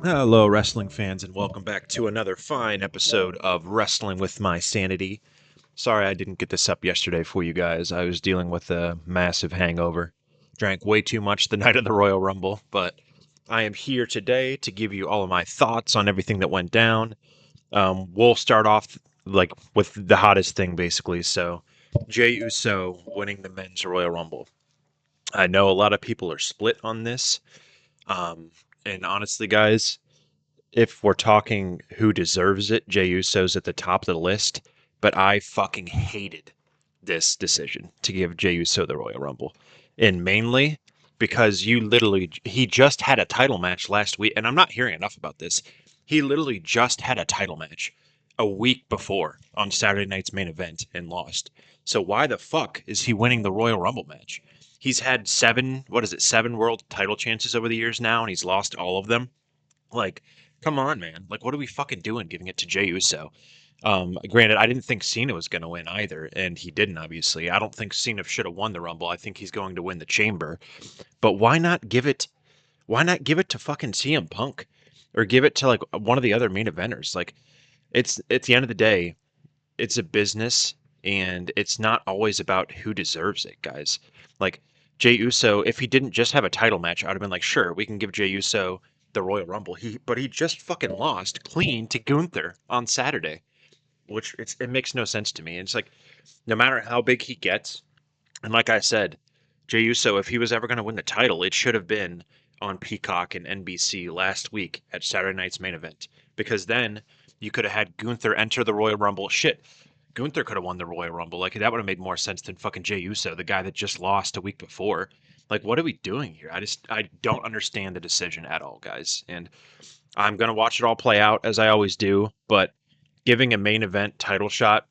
Hello, wrestling fans, and welcome back to another fine episode of Wrestling with My Sanity. Sorry I didn't get this up yesterday for you guys. I was dealing with a massive hangover. Drank way too much the night of the Royal Rumble, but I am here today to give you all of my thoughts on everything that went down. We'll start off with the hottest thing, basically. So, Jey Uso winning the men's Royal Rumble. I know a lot of people are split on this, and honestly, guys, if we're talking who deserves it, Jey Uso's at the top of the list. But I fucking hated this decision to give Jey Uso the Royal Rumble. And mainly because he just had a title match last week. And I'm not hearing enough about this. He literally just had a title match a week before on Saturday night's main event and lost. So why the fuck is he winning the Royal Rumble match? He's had seven world title chances over the years now, and he's lost all of them. Like, come on, man. Like, what are we fucking doing giving it to Jey Uso? Granted, I didn't think Cena was going to win either, and he didn't, obviously. I don't think Cena should have won the Rumble. I think he's going to win the Chamber. But why not give it to fucking CM Punk? Or give it to, like, one of the other main eventers? Like, it's at the end of the day, it's a business, and it's not always about who deserves it, guys. Like, Jey Uso, if he didn't just have a title match, I'd have been like, sure, we can give Jey Uso the Royal Rumble. But he just fucking lost clean to Gunther on Saturday, which it makes no sense to me. It's like, no matter how big he gets, and like I said, Jey Uso, if he was ever going to win the title, it should have been on Peacock and NBC last week at Saturday night's main event, because then you could have had Gunther enter the Royal Rumble. Shit, Gunther could have won the Royal Rumble. Like, that would have made more sense than fucking Jey Uso, the guy that just lost a week before. Like, what are we doing here? I don't understand the decision at all, guys. And I'm gonna watch it all play out as I always do. But giving a main event title shot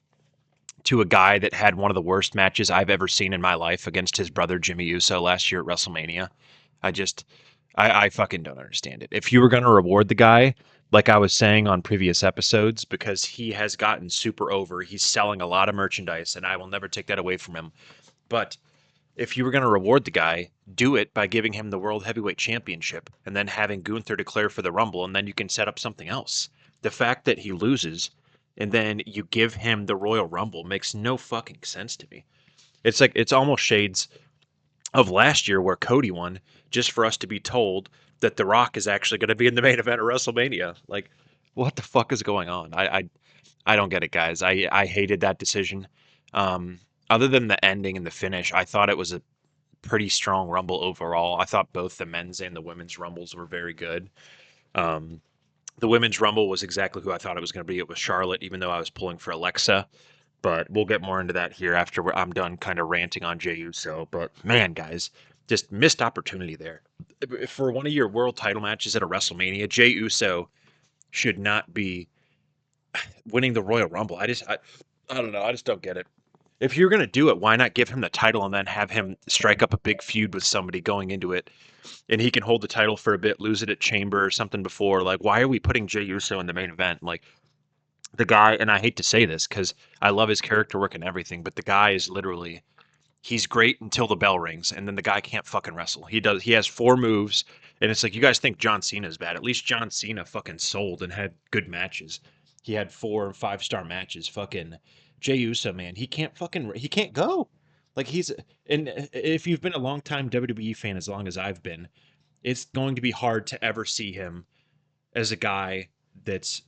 to a guy that had one of the worst matches I've ever seen in my life against his brother Jimmy Uso last year at WrestleMania, I just I fucking don't understand it. If you were going to reward the guy, like I was saying on previous episodes, because he has gotten super over, he's selling a lot of merchandise, and I will never take that away from him. But if you were going to reward the guy, do it by giving him the World Heavyweight Championship and then having Gunther declare for the Rumble, and then you can set up something else. The fact that he loses and then you give him the Royal Rumble makes no fucking sense to me. It's like it's almost shades of last year where Cody won just for us to be told that The Rock is actually going to be in the main event of WrestleMania. Like, what the fuck is going on? I don't get it, guys. I hated that decision. Other than the ending and the finish, I thought it was a pretty strong Rumble overall. I thought both the men's and the women's Rumbles were very good. Um, the women's Rumble was exactly who I thought it was going to be. It was Charlotte, even though I was pulling for Alexa. But we'll get more into that here after I'm done kind of ranting on Jey Uso. But man, guys, just missed opportunity there. For one of your world title matches at a WrestleMania, Jey Uso should not be winning the Royal Rumble. I don't know. I just don't get it. If you're going to do it, why not give him the title and then have him strike up a big feud with somebody going into it, and he can hold the title for a bit, lose it at Chamber or something before? Like, why are we putting Jey Uso in the main event? Like, the guy, and I hate to say this because I love his character work and everything, but the guy is literally, he's great until the bell rings, and then the guy can't fucking wrestle. He has four moves, and it's like, you guys think John Cena is bad. At least John Cena fucking sold and had good matches. He had 4 5-star matches. Fucking Jey Uso, man, he can't go. Like, and if you've been a long time WWE fan as long as I've been, it's going to be hard to ever see him as a guy that's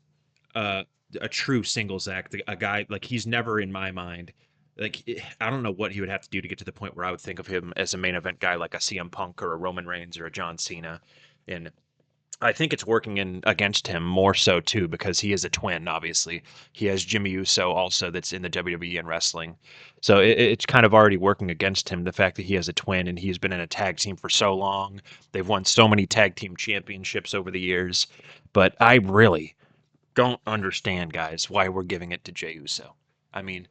uh, a true singles act. A guy like, he's never in my mind. Like, I don't know what he would have to do to get to the point where I would think of him as a main event guy, like a CM Punk or a Roman Reigns or a John Cena. And I think it's working in against him more so too, because he is a twin. Obviously, he has Jimmy Uso also that's in the WWE and wrestling, so it's kind of already working against him. The fact that he has a twin and he's been in a tag team for so long, they've won so many tag team championships over the years. But I really don't understand, guys, why we're giving it to Jey Uso. I mean,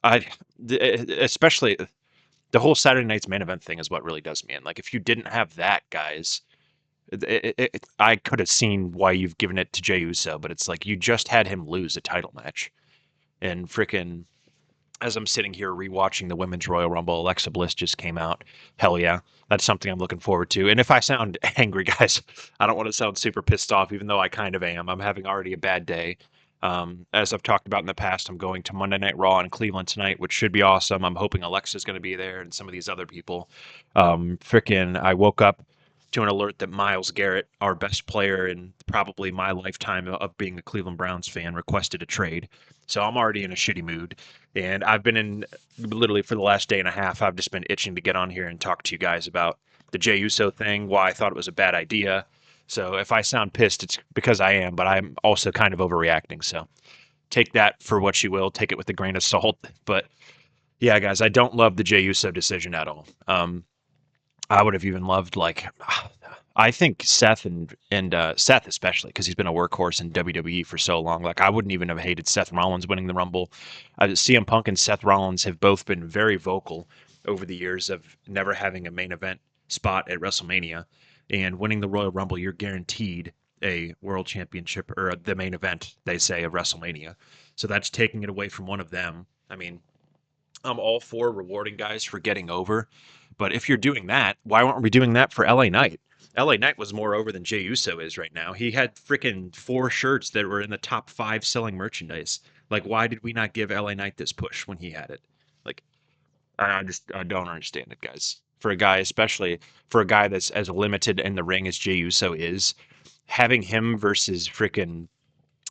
I especially the whole Saturday night's main event thing is what really does me in. Like, if you didn't have that, guys, I could have seen why you've given it to Jey Uso, but it's like you just had him lose a title match, and freaking as I'm sitting here rewatching the Women's Royal Rumble, Alexa Bliss just came out. Hell yeah. That's something I'm looking forward to. And if I sound angry, guys, I don't want to sound super pissed off, even though I kind of am. I'm having already a bad day. As I've talked about in the past, I'm going to Monday Night Raw in Cleveland tonight, which should be awesome. I'm hoping Alexa's going to be there and some of these other people. Frickin', I woke up to an alert that Miles Garrett, our best player in probably my lifetime of being a Cleveland Browns fan, requested a trade. So I'm already in a shitty mood. And I've been in literally for the last day and a half, I've just been itching to get on here and talk to you guys about the Jey Uso thing, why I thought it was a bad idea. So if I sound pissed, it's because I am, but I'm also kind of overreacting. So take that for what you will, take it with a grain of salt. But yeah, guys, I don't love the Jey Uso decision at all. I would have even loved like I think Seth and Seth especially because he's been a workhorse in WWE for so long. Like I wouldn't even have hated Seth Rollins winning the Rumble. CM Punk and Seth Rollins have both been very vocal over the years of never having a main event spot at WrestleMania, and winning the Royal Rumble, you're guaranteed a world championship or the main event. They say of WrestleMania, so that's taking it away from one of them. I mean, I'm all for rewarding guys for getting over, but if you're doing that, why aren't we doing that for LA Knight? LA Knight was more over than Jey Uso is right now. He had freaking 4 shirts that were in the top 5 selling merchandise. Like, why did we not give LA Knight this push when he had it? Like, I don't understand it, guys. For a guy, especially for a guy that's as limited in the ring as Jey Uso is, having him versus freaking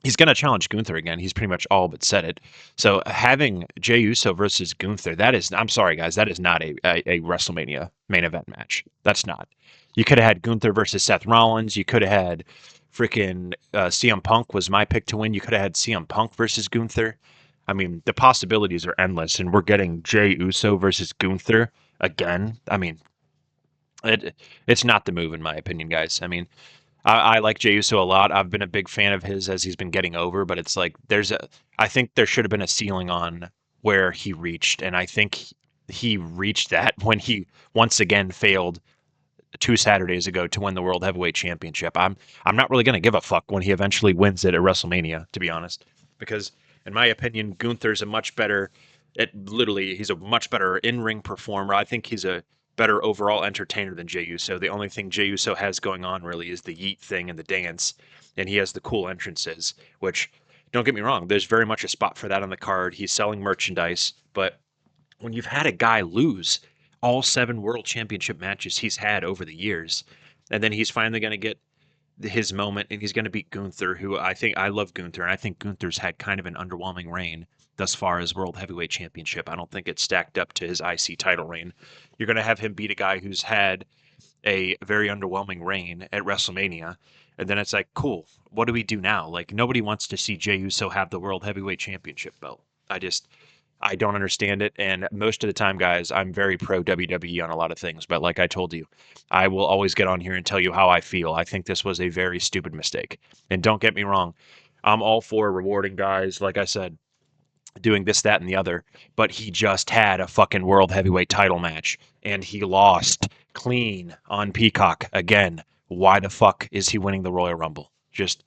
he's going to challenge Gunther again. He's pretty much all but said it. So having Jey Uso versus Gunther, that is, I'm sorry, guys, that is not a WrestleMania main event match. That's not. You could have had Gunther versus Seth Rollins. You could have had freaking CM Punk was my pick to win. You could have had CM Punk versus Gunther. I mean, the possibilities are endless, and we're getting Jey Uso versus Gunther again. I mean, it's not the move in my opinion, guys. I mean, I like Jey Uso a lot. I've been a big fan of his as he's been getting over, but it's like I think there should have been a ceiling on where he reached, and I think he reached that when he once again failed 2 Saturdays ago to win the World Heavyweight Championship. I'm not really going to give a fuck when he eventually wins it at WrestleMania, to be honest, because in my opinion, Gunther's a much better. He's a much better in-ring performer. I think he's a better overall entertainer than Jey Uso. The only thing Jey Uso has going on really is the yeet thing and the dance, and he has the cool entrances. Which, don't get me wrong, there's very much a spot for that on the card. He's selling merchandise, but when you've had a guy lose all 7 world championship matches he's had over the years, and then he's finally going to get his moment and he's going to beat Gunther, who I love Gunther, and I think Gunther's had kind of an underwhelming reign thus far as World Heavyweight Championship. I don't think it's stacked up to his IC title reign. You're going to have him beat a guy who's had a very underwhelming reign at WrestleMania. And then it's like, cool, what do we do now? Like, nobody wants to see Jey Uso have the World Heavyweight Championship belt. I don't understand it. And most of the time, guys, I'm very pro WWE on a lot of things. But like I told you, I will always get on here and tell you how I feel. I think this was a very stupid mistake. And don't get me wrong, I'm all for rewarding guys, like I said, doing this, that, and the other. But he just had a fucking World Heavyweight title match and he lost clean on Peacock again. Why the fuck is he winning the Royal Rumble? Just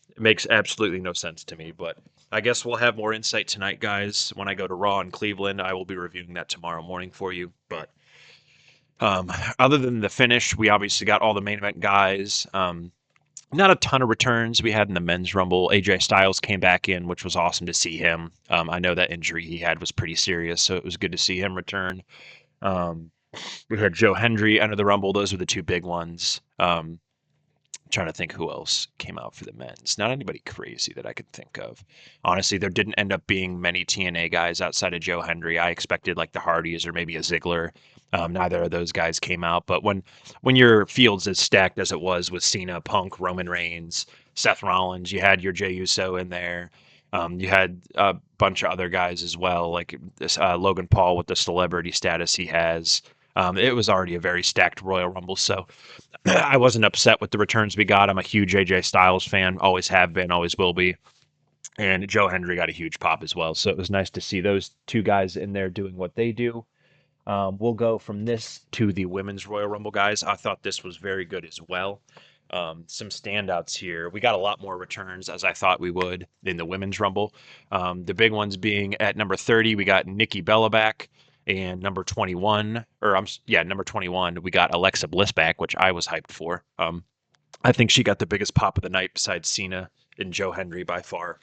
it makes absolutely no sense to me, but I guess we'll have more insight tonight, guys. When I go to Raw in Cleveland, I will be reviewing that tomorrow morning for you. But other than the finish, we obviously got all the main event guys. Not a ton of returns we had in the men's rumble. AJ Styles came back in, which was awesome to see him. I know that injury he had was pretty serious, so it was good to see him return. Um, we had Joe Hendry enter the rumble. Those were the 2 big ones. Trying to think who else came out for the men's. Not anybody crazy that I could think of. Honestly, there didn't end up being many TNA guys outside of Joe Hendry. I expected like the Hardys or maybe a Ziggler. Neither of those guys came out. But when your field's as stacked as it was with Cena, Punk, Roman Reigns, Seth Rollins, you had your Jey Uso in there. You had a bunch of other guys as well, like this, Logan Paul with the celebrity status he has. It was already a very stacked Royal Rumble, so I wasn't upset with the returns we got. I'm a huge AJ Styles fan, always have been, always will be. And Joe Hendry got a huge pop as well. So it was nice to see those 2 guys in there doing what they do. We'll go from this to the Women's Royal Rumble, guys. I thought this was very good as well. Some standouts here. We got a lot more returns as I thought we would in the women's rumble. The big ones being at number 30, we got Nikki Bella back, and number 21, number 21, we got Alexa Bliss back, which I was hyped for. I think she got the biggest pop of the night besides Cena and Joe Hendry by far.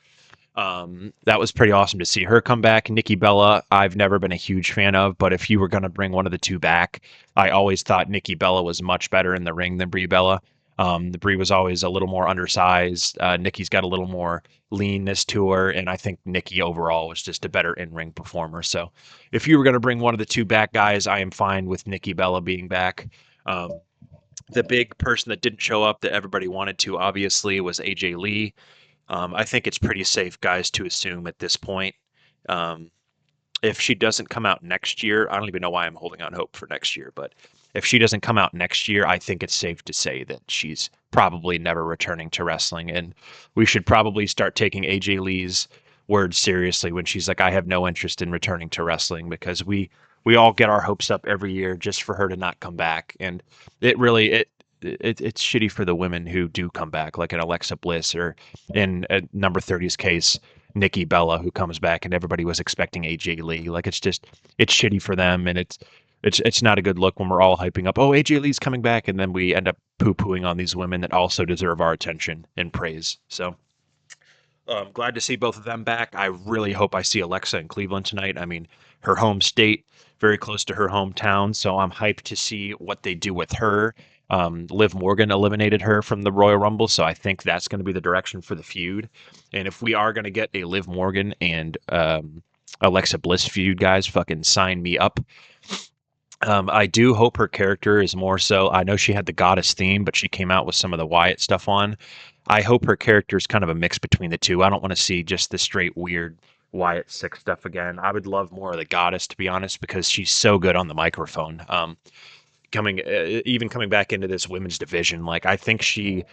That was pretty awesome to see her come back. Nikki Bella, I've never been a huge fan of, but if you were going to bring one of the two back, I always thought Nikki Bella was much better in the ring than Brie Bella. The Brie was always a little more undersized. Nikki's got a little more leanness to her, and I think Nikki overall was just a better in-ring performer. So if you were going to bring one of the two back guys, I am fine with Nikki Bella being back. The big person that didn't show up that everybody wanted to, obviously, was AJ Lee. I think it's pretty safe, guys, to assume at this point. Um, if she doesn't come out next year, I don't even know why I'm holding on hope for next year, but if she doesn't come out next year, I think it's safe to say that she's probably never returning to wrestling. And we should probably start taking AJ Lee's words seriously when she's like, I have no interest in returning to wrestling, because we all get our hopes up every year just for her to not come back. And it really, it's shitty for the women who do come back, like an Alexa Bliss, or in number 30's case, Nikki Bella, who comes back, and everybody was expecting AJ Lee. Like, it's shitty for them, and it's not a good look when we're all hyping up, oh, AJ Lee's coming back, and then we end up poo-pooing on these women that also deserve our attention and praise. So glad to see both of them back. I really hope I see Alexa in Cleveland tonight. I mean, her home state, very close to her hometown, so I'm hyped to see what they do with her. Liv Morgan eliminated her from the Royal Rumble, so I think that's going to be the direction for the feud. And if we are going to get a Liv Morgan and Alexa Bliss feud, guys, fucking sign me up. I do hope her character is more so. I know she had the goddess theme, but she came out with some of the Wyatt stuff on. I hope her character is kind of a mix between the two. I don't want to see just the straight weird Wyatt Six stuff again. I would love more of the goddess, to be honest, because she's so good on the microphone. Coming back into this women's division, like, I think she,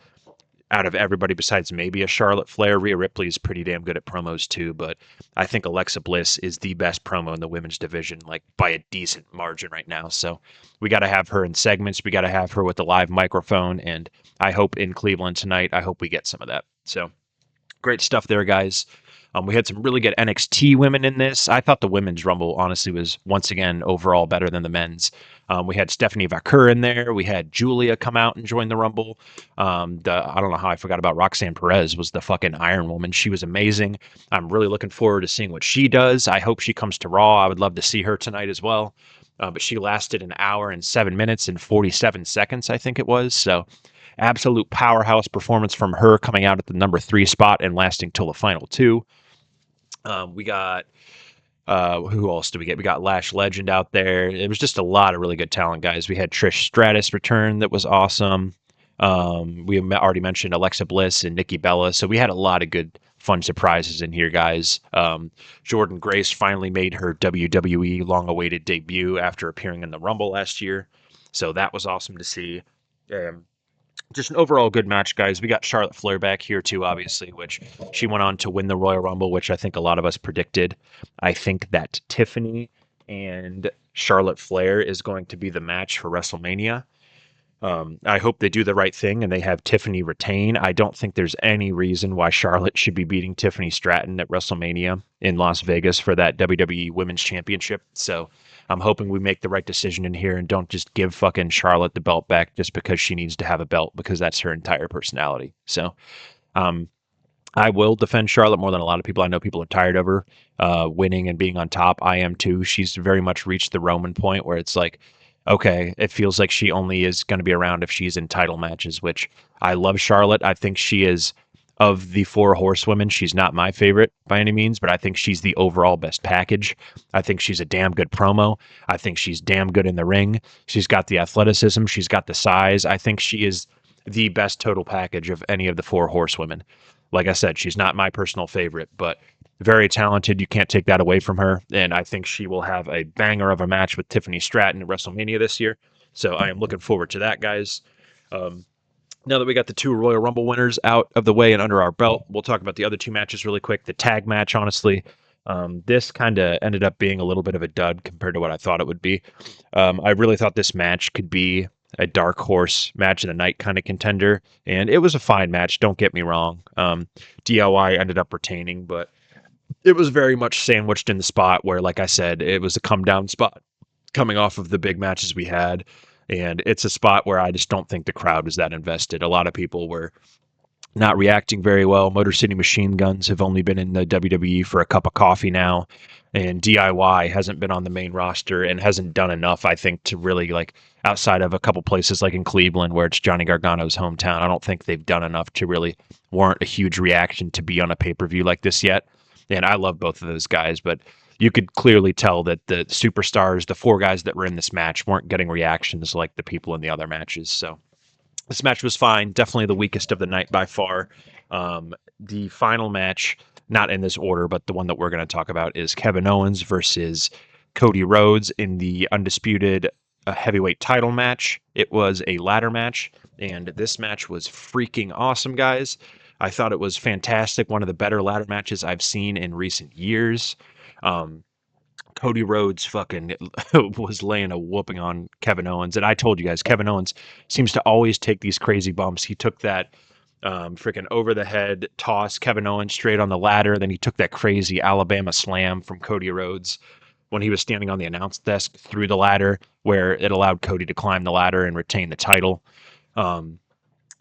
out of everybody besides maybe a Charlotte Flair, Rhea Ripley is pretty damn good at promos too, but I think Alexa Bliss is the best promo in the women's division, like by a decent margin right now. So we got to have her in segments. We got to have her with the live microphone, and I hope in Cleveland tonight, I hope we get some of that. So great stuff there, guys. We had some really good NXT women in this. I thought the women's Rumble, honestly, was once again overall better than the men's. We had Stephanie Vaquer in there. We had Julia come out and join the Rumble. I don't know how I forgot about Roxanne Perez, was the fucking Iron Woman. She was amazing. I'm really looking forward to seeing what she does. I hope she comes to Raw. I would love to see her tonight as well. But she lasted an hour and 7 minutes and 47 seconds, I think it was. So absolute powerhouse performance from her, coming out at the number 3 spot and lasting till the final 2. We got who else do we get? We got Lash Legend out there. It was just a lot of really good talent, guys. We had Trish Stratus return, that was awesome. We already mentioned Alexa Bliss and Nikki Bella, so we had a lot of good, fun surprises in here, guys. Jordan Grace finally made her WWE long-awaited debut after appearing in the Rumble last year, so that was awesome to see. Just an overall good match, guys. We got Charlotte Flair back here too, obviously, which she went on to win the Royal Rumble, which I think a lot of us predicted. I think that Tiffany and Charlotte Flair is going to be the match for WrestleMania. I hope they do the right thing and they have Tiffany retain. I don't think there's any reason why Charlotte should be beating Tiffany Stratton at WrestleMania in Las Vegas for that WWE Women's Championship. So I'm hoping we make the right decision in here and don't just give fucking Charlotte the belt back just because she needs to have a belt, because that's her entire personality. So I will defend Charlotte more than a lot of people. I know people are tired of her winning and being on top. I am too. She's very much reached the Roman point where it's like, okay, it feels like she only is going to be around if she's in title matches, which I love Charlotte. I think she is, of the 4 horsewomen, she's not my favorite by any means, but I think she's the overall best package. I think she's a damn good promo. I think she's damn good in the ring. She's got the athleticism. She's got the size. I think she is the best total package of any of the 4 horsewomen. Like I said, she's not my personal favorite, but very talented. You can't take that away from her. And I think she will have a banger of a match with Tiffany Stratton at WrestleMania this year. So I am looking forward to that, guys. Now that we got the 2 Royal Rumble winners out of the way and under our belt, we'll talk about the other 2 matches really quick. The tag match, honestly, this kind of ended up being a little bit of a dud compared to what I thought it would be. I really thought this match could be a dark horse match of the night kind of contender, and it was a fine match. Don't get me wrong. DIY ended up retaining, but it was very much sandwiched in the spot where, like I said, it was a come down spot coming off of the big matches we had. And it's a spot where I just don't think the crowd was that invested. A lot of people were not reacting very well. Motor City Machine Guns have only been in the WWE for a cup of coffee now, and DIY hasn't been on the main roster and hasn't done enough, I think, to really like outside of a couple places like in Cleveland where it's Johnny Gargano's hometown. I don't think they've done enough to really warrant a huge reaction to be on a pay-per-view like this yet. And I love both of those guys, but you could clearly tell that the superstars, the four guys that were in this match, weren't getting reactions like the people in the other matches. So this match was fine. Definitely the weakest of the night by far. The final match, not in this order, but the one that we're going to talk about is Kevin Owens versus Cody Rhodes in the undisputed heavyweight title match. It was a ladder match, and this match was freaking awesome, guys. I thought it was fantastic. One of the better ladder matches I've seen in recent years. Um, Cody Rhodes fucking was laying a whooping on Kevin Owens. And I told you guys, Kevin Owens seems to always take these crazy bumps. He took that freaking over the head toss, Kevin Owens straight on the ladder. Then he took that crazy Alabama slam from Cody Rhodes when he was standing on the announce desk through the ladder, where it allowed Cody to climb the ladder and retain the title.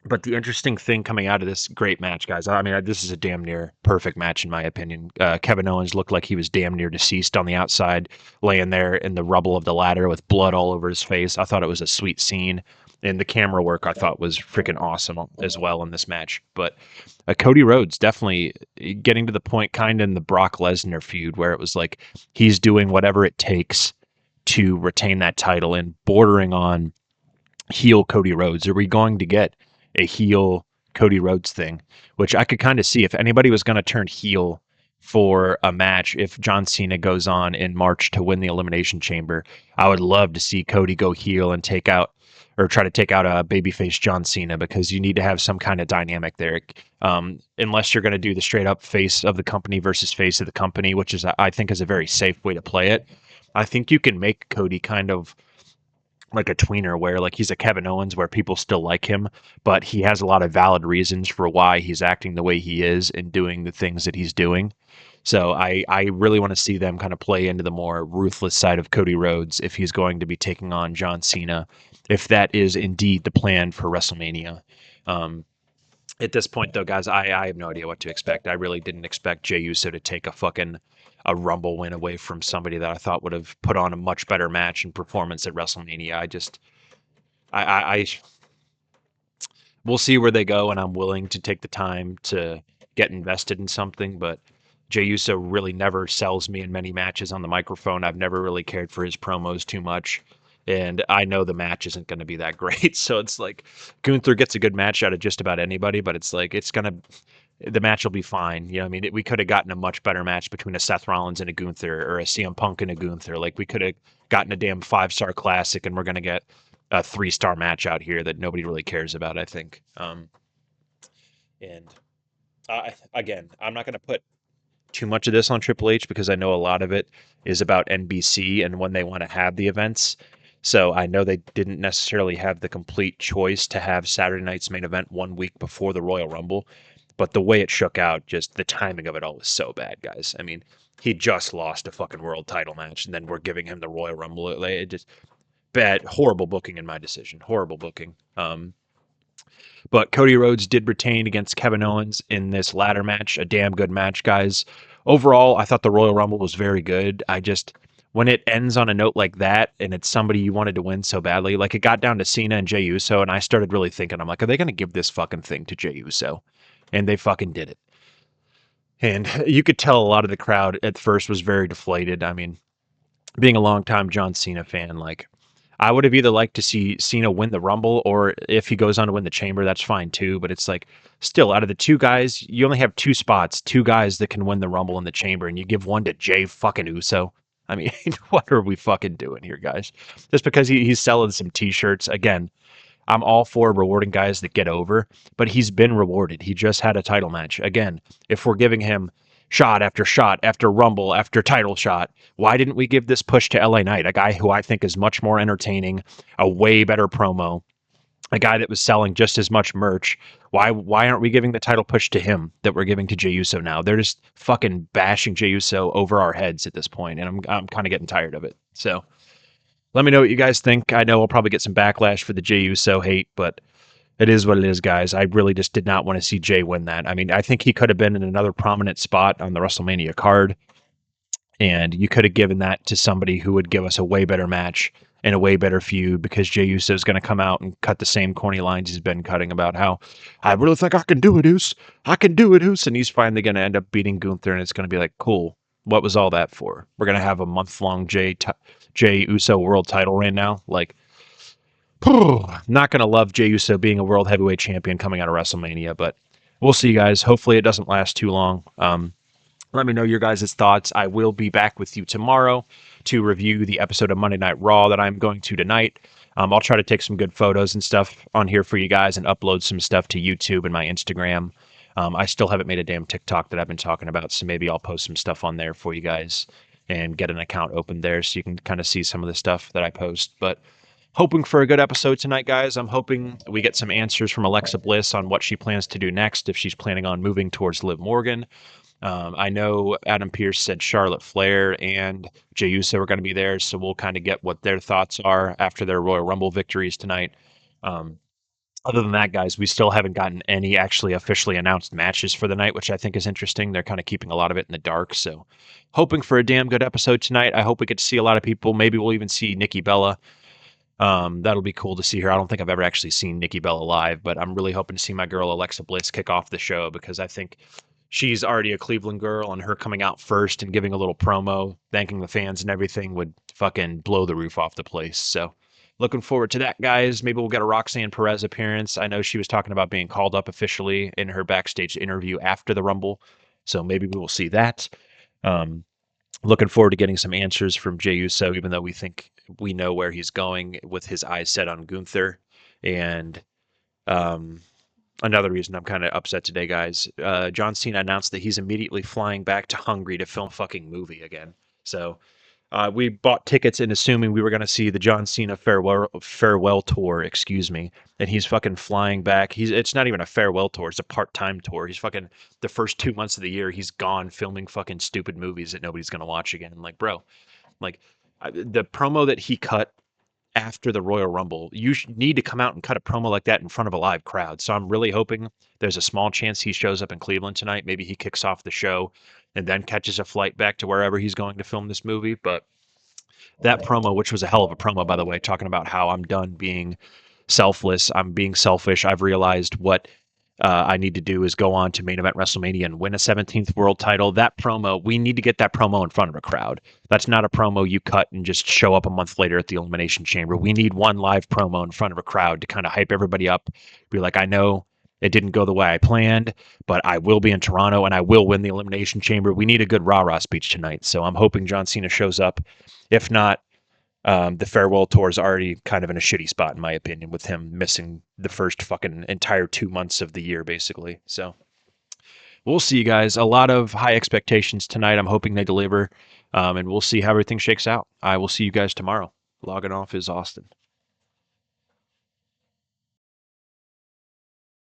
But the interesting thing coming out of this great match, guys, I mean, this is a damn near perfect match in my opinion. Kevin Owens looked like he was damn near deceased on the outside, laying there in the rubble of the ladder with blood all over his face. I thought it was a sweet scene. And the camera work I thought was freaking awesome as well in this match. But Cody Rhodes definitely getting to the point kind of in the Brock Lesnar feud where it was like he's doing whatever it takes to retain that title and bordering on heel Cody Rhodes. Are we going to get a heel Cody Rhodes thing? Which I could kind of see if anybody was going to turn heel for a match, if John Cena goes on in March to win the Elimination Chamber, I would love to see Cody go heel and take out or try to take out a babyface John Cena, because you need to have some kind of dynamic there. Unless you're going to do the straight up face of the company versus face of the company, which is I think is a very safe way to play it. I think you can make Cody kind of like a tweener where like he's a Kevin Owens where people still like him, but he has a lot of valid reasons for why he's acting the way he is and doing the things that he's doing. So I really want to see them kind of play into the more ruthless side of Cody Rhodes if he's going to be taking on John Cena, if that is indeed the plan for WrestleMania. At this point, though, guys, I have no idea what to expect. I really didn't expect Jey Uso to take a Rumble win away from somebody that I thought would have put on a much better match and performance at WrestleMania. I we'll see where they go, and I'm willing to take the time to get invested in something, but Jey Uso really never sells me in many matches on the microphone. I've never really cared for his promos too much, and I know the match isn't going to be that great. So it's like Gunther gets a good match out of just about anybody, but it's like the match will be fine. You know, I mean, we could have gotten a much better match between a Seth Rollins and a Gunther, or a CM Punk and a Gunther. Like we could have gotten a damn 5-star classic, and we're going to get a 3-star match out here that nobody really cares about, I think. And again, I'm not going to put too much of this on Triple H because I know a lot of it is about NBC and when they want to have the events. So I know they didn't necessarily have the complete choice to have Saturday night's main event 1 week before the Royal Rumble, but the way it shook out, just the timing of it all was so bad, guys. I mean, he just lost a fucking world title match, and then we're giving him the Royal Rumble. It just bad, horrible booking in my decision. Horrible booking. But Cody Rhodes did retain against Kevin Owens in this ladder match. A damn good match, guys. Overall, I thought the Royal Rumble was very good. When it ends on a note like that, and it's somebody you wanted to win so badly, like it got down to Cena and Jey Uso, and I started really thinking, I'm like, are they going to give this fucking thing to Jey Uso? And they fucking did it. And you could tell a lot of the crowd at first was very deflated. I mean, being a longtime John Cena fan, like, I would have either liked to see Cena win the Rumble, or if he goes on to win the Chamber, that's fine too. But it's like, still, out of the two guys, you only have two spots, two guys that can win the Rumble and the Chamber, and you give one to Jey fucking Uso. I mean, what are we fucking doing here, guys? Just because he's selling some T-shirts. Again, I'm all for rewarding guys that get over, but he's been rewarded. He just had a title match. Again, if we're giving him shot after shot after Rumble after title shot. Why didn't we give this push to LA Knight, a guy who I think is much more entertaining, a way better promo, a guy that was selling just as much merch? Why aren't we giving the title push to him that we're giving to Jey Uso now? They're just fucking bashing Jey Uso over our heads at this point, and I'm kind of getting tired of it. So let me know what you guys think. I know we'll probably get some backlash for the Jey Uso hate, but it is what it is, guys. I really just did not want to see Jey win that. I mean, I think he could have been in another prominent spot on the WrestleMania card, and you could have given that to somebody who would give us a way better match and a way better feud, because Jey Uso is going to come out and cut the same corny lines he's been cutting about how I really think I can do it, Oos. I can do it, Oos. And he's finally going to end up beating Gunther, and it's going to be like, cool. What was all that for? We're going to have a month-long Jey Uso world title reign now? Like, not going to love Jey Uso being a world heavyweight champion coming out of WrestleMania, but we'll see, guys. Hopefully it doesn't last too long. Let me know your guys' thoughts. I will be back with you tomorrow to review the episode of Monday Night Raw that I'm going to tonight. I'll try to take some good photos and stuff on here for you guys and upload some stuff to YouTube and my Instagram. I still haven't made a damn TikTok that I've been talking about, so maybe I'll post some stuff on there for you guys and get an account open there so you can kind of see some of the stuff that I post. But hoping for a good episode tonight, guys. I'm hoping we get some answers from Alexa Bliss on what she plans to do next, if she's planning on moving towards Liv Morgan. I know Adam Pearce said Charlotte Flair and Jey Uso are going to be there, so we'll kind of get what their thoughts are after their Royal Rumble victories tonight. Other than that, guys, we still haven't gotten any actually officially announced matches for the night, which I think is interesting. They're kind of keeping a lot of it in the dark, so hoping for a damn good episode tonight. I hope we get to see a lot of people. Maybe we'll even see Nikki Bella. That'll be cool to see her. I don't think I've ever actually seen Nikki Bella live, but I'm really hoping to see my girl Alexa Bliss kick off the show, because I think she's already a Cleveland girl, and her coming out first and giving a little promo, thanking the fans and everything would fucking blow the roof off the place. So looking forward to that, guys. Maybe we'll get a Roxanne Perez appearance. I know she was talking about being called up officially in her backstage interview after the Rumble, so maybe we will see that. Looking forward to getting some answers from Jey Uso, even though we think we know where he's going with his eyes set on Gunther. And another reason I'm kind of upset today, guys, John Cena announced that he's immediately flying back to Hungary to film a fucking movie again. So we bought tickets and assuming we were going to see the John Cena farewell tour, excuse me, and he's fucking flying back. It's not even a farewell tour; it's a part-time tour. He's fucking the first 2 months of the year he's gone filming fucking stupid movies that nobody's going to watch again. Like, bro, like the promo that he cut after the Royal Rumble, you need to come out and cut a promo like that in front of a live crowd. So I'm really hoping there's a small chance he shows up in Cleveland tonight. Maybe he kicks off the show and then catches a flight back to wherever he's going to film this movie. But that promo, which was a hell of a promo, by the way, talking about how I'm done being selfless, I'm being selfish. I've realized what I need to do is go on to main event WrestleMania and win a 17th world title. That promo, we need to get that promo in front of a crowd. That's not a promo you cut and just show up a month later at the Elimination Chamber. We need one live promo in front of a crowd to kind of hype everybody up. Be like, I know it didn't go the way I planned, but I will be in Toronto and I will win the Elimination Chamber. We need a good rah-rah speech tonight. So I'm hoping John Cena shows up. If not, the farewell tour is already kind of in a shitty spot, in my opinion, with him missing the first fucking entire 2 months of the year, basically. So we'll see, you guys. A lot of high expectations tonight. I'm hoping they deliver, and we'll see how everything shakes out. I will see you guys tomorrow. Logging off is Austin.